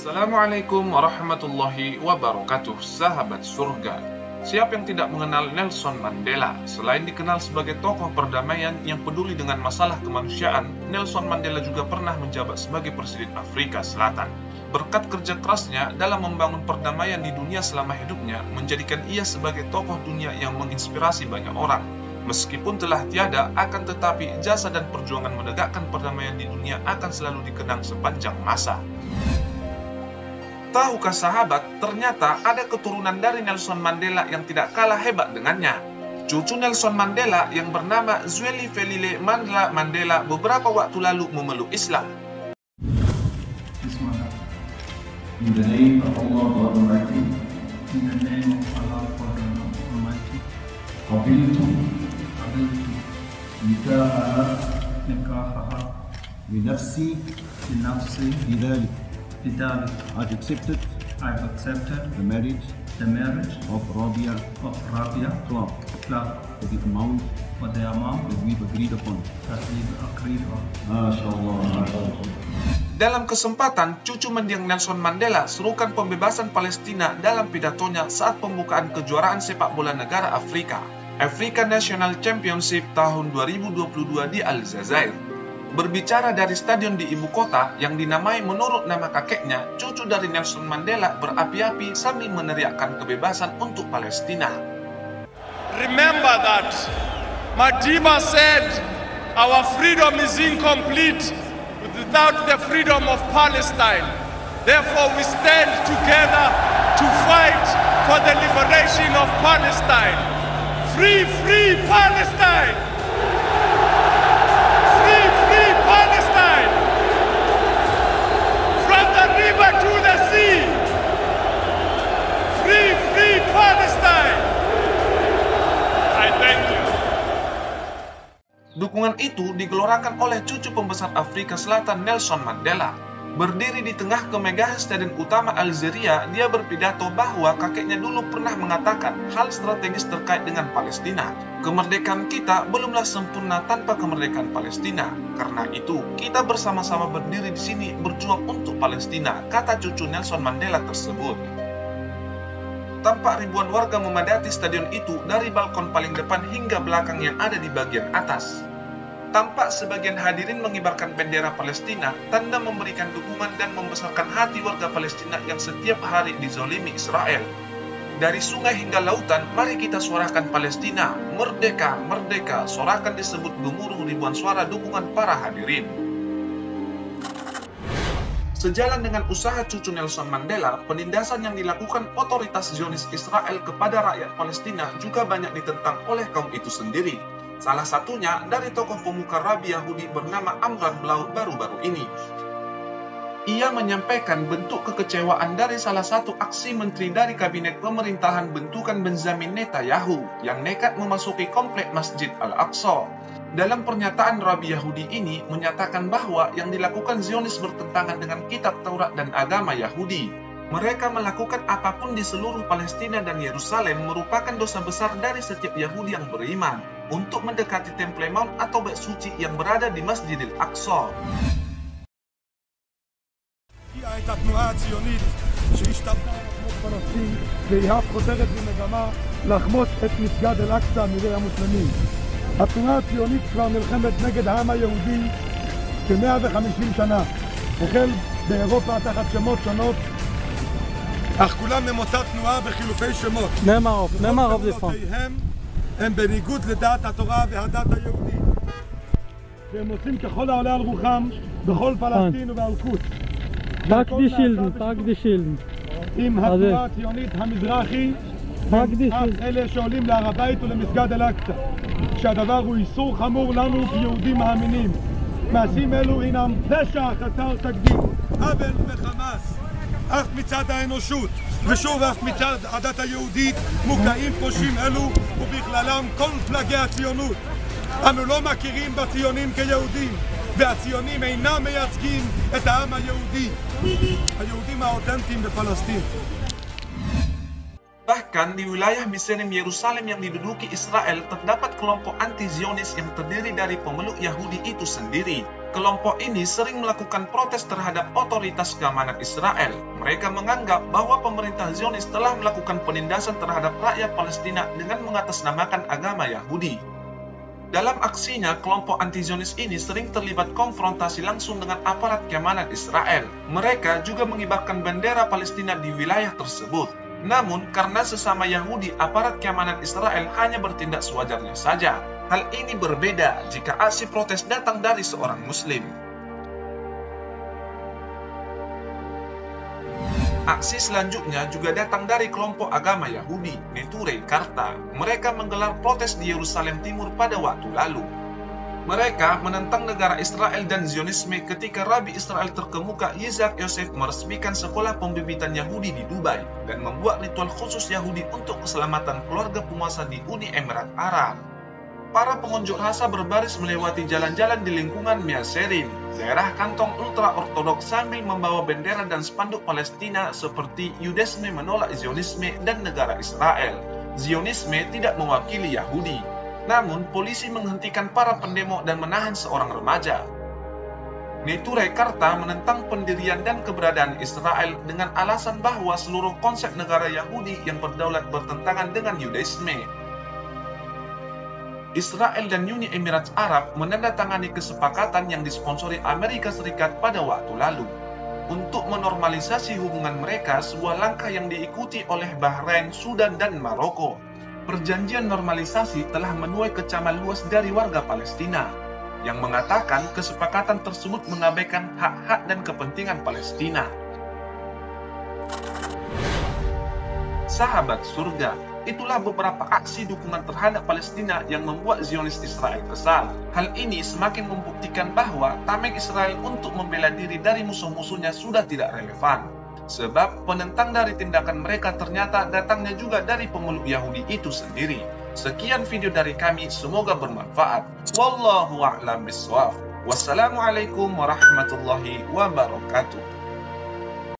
Assalamualaikum warahmatullahi wabarakatuh, sahabat surga. Siapa yang tidak mengenal Nelson Mandela? Selain dikenal sebagai tokoh perdamaian yang peduli dengan masalah kemanusiaan, Nelson Mandela juga pernah menjabat sebagai Presiden Afrika Selatan. Berkat kerja kerasnya dalam membangun perdamaian di dunia selama hidupnya, menjadikan ia sebagai tokoh dunia yang menginspirasi banyak orang. Meskipun telah tiada, akan tetapi jasa dan perjuangan menegakkan perdamaian di dunia akan selalu dikenang sepanjang masa. Tahukah sahabat, ternyata ada keturunan dari Nelson Mandela yang tidak kalah hebat dengannya. Cucu Nelson Mandela yang bernama Zweli Mandla Mandela beberapa waktu lalu memeluk Islam. Bismillah. In the name of Allah God Almighty. In the name of Allah God Almighty. قبلت نكاحها بنفسي بنفسي بذلك. بذلك. I've accepted I've accepted the marriage the marriage of Rabia of Rabia Clark Clark for the amount for the amount that we've agreed upon. that we agreed on. MashaAllah. Dalam kesempatan, cucu mendiang Nelson Mandela serukan pembebasan Palestina dalam pidatonya saat pembukaan kejuaraan sepak bola negara Afrika, Africa National Championship tahun 2022 di Aljazair. Berbicara dari stadion di ibu kota yang dinamai menurut nama kakeknya, cucu dari Nelson Mandela berapi-api sambil meneriakkan kebebasan untuk Palestina. Remember that Madiba said our freedom is incomplete without the freedom of Palestine. Therefore we stand together to fight for the liberation of Palestine. Free, free Palestine! Palestine, from the river to the sea, free, free Palestine. I thank you. Dukungan itu digelorakan oleh cucu pembesar Afrika Selatan Nelson Mandela. Berdiri di tengah kemegahan stadion utama Algeria, dia berpidato bahwa kakeknya dulu pernah mengatakan hal strategis terkait dengan Palestina. Kemerdekaan kita belumlah sempurna tanpa kemerdekaan Palestina. Karena itu, kita bersama-sama berdiri di sini berjuang untuk Palestina, kata cucu Nelson Mandela tersebut. Tampak ribuan warga memadati stadion itu dari balkon paling depan hingga belakang yang ada di bagian atas. Tampak sebagian hadirin mengibarkan bendera Palestina, tanda memberikan dukungan dan membesarkan hati warga Palestina yang setiap hari dizolimi Israel. Dari sungai hingga lautan, mari kita suarakan Palestina, merdeka, merdeka, sorakan disebut gemuruh ribuan suara dukungan para hadirin. Sejalan dengan usaha cucu Nelson Mandela, penindasan yang dilakukan otoritas Zionis Israel kepada rakyat Palestina juga banyak ditentang oleh kaum itu sendiri. Salah satunya dari tokoh pemuka Rabi Yahudi bernama Amran Blau baru-baru ini. Ia menyampaikan bentuk kekecewaan dari salah satu aksi menteri dari kabinet pemerintahan bentukan Benjamin Netanyahu yang nekat memasuki komplek Masjid Al-Aqsa. Dalam pernyataan Rabi Yahudi ini menyatakan bahwa yang dilakukan Zionis bertentangan dengan kitab Taurat dan agama Yahudi. Mereka melakukan apapun di seluruh Palestina dan Yerusalem merupakan dosa besar dari setiap Yahudi yang beriman untuk mendekati Temple Mount atau bait suci yang berada di Masjidil Aqsa. את התנועה הציונית שהשתלטה על אדמות פלסטין והיא אף חותרת במגמה לחמוס את מסגד אל-אקצא מידי המוסלמים. התנועה הציונית כבר נלחמת נגד העם היהודי כ-150 שנה, החל באירופה תחת שמות שונות, אך כולם הם אותה תנועה בחילופי שמות. נאמר רב לפון. הם בניגוד לדעת התורה והדת היהודית. והם עושים ככל העולה על רוחם בכל פלסטין ובאל-קודס. Pack die Schilden. עם התנועה הציונית המזרחי, הם אלה שעולים להר הבית ולמסגד אל-אקצא. שהדבר הוא איסור חמור לנו כיהודים מאמינים. מעשים אלו הינם פשע חסר תקדים, עוול וחמאס. אך מצד האנושות, ושוב אף מצד הדת היהודית, מוקעים פושעים אלו, ובכללם כל פלגי הציונות. אנו לא מכירים בציונים כיהודים, והציונים אינם מייצגים את העם היהודי, היהודים האותנטיים בפלסטין. Bahkan di wilayah Misraim Yerusalem yang diduduki Israel terdapat kelompok anti-Zionis yang terdiri dari pemeluk Yahudi itu sendiri. Kelompok ini sering melakukan protes terhadap otoritas keamanan Israel. Mereka menganggap bahwa pemerintah Zionis telah melakukan penindasan terhadap rakyat Palestina dengan mengatasnamakan agama Yahudi. Dalam aksinya, kelompok anti-Zionis ini sering terlibat konfrontasi langsung dengan aparat keamanan Israel. Mereka juga mengibarkan bendera Palestina di wilayah tersebut. Namun, karena sesama Yahudi, aparat keamanan Israel hanya bertindak sewajarnya saja. Hal ini berbeda jika aksi protes datang dari seorang Muslim. Aksi selanjutnya juga datang dari kelompok agama Yahudi, Neturei Karta. Mereka menggelar protes di Yerusalem Timur pada waktu lalu. Mereka menentang negara Israel dan Zionisme ketika Rabi Israel terkemuka Yitzhak Yosef meresmikan sekolah pembibitan Yahudi di Dubai dan membuat ritual khusus Yahudi untuk keselamatan keluarga penguasa di Uni Emirat Arab. Para pengunjuk rasa berbaris melewati jalan-jalan di lingkungan Measerim, daerah kantong ultra-ortodoks sambil membawa bendera dan spanduk Palestina seperti Yudesme menolak Zionisme dan negara Israel. Zionisme tidak mewakili Yahudi. Namun, polisi menghentikan para pendemo dan menahan seorang remaja. Neturei Karta menentang pendirian dan keberadaan Israel dengan alasan bahwa seluruh konsep negara Yahudi yang berdaulat bertentangan dengan Yudaisme. Israel dan Uni Emirat Arab menandatangani kesepakatan yang disponsori Amerika Serikat pada waktu lalu untuk menormalisasi hubungan mereka, sebuah langkah yang diikuti oleh Bahrain, Sudan, dan Maroko. Perjanjian normalisasi telah menuai kecaman luas dari warga Palestina yang mengatakan kesepakatan tersebut mengabaikan hak-hak dan kepentingan Palestina. Sahabat surga, itulah beberapa aksi dukungan terhadap Palestina yang membuat Zionis Israel kesal. Hal ini semakin membuktikan bahwa tameng Israel untuk membela diri dari musuh-musuhnya sudah tidak relevan. Sebab penentang dari tindakan mereka ternyata datangnya juga dari pemeluk Yahudi itu sendiri. Sekian video dari kami, semoga bermanfaat. Wallahu a'lam bishawab. Wassalamualaikum warahmatullahi wabarakatuh.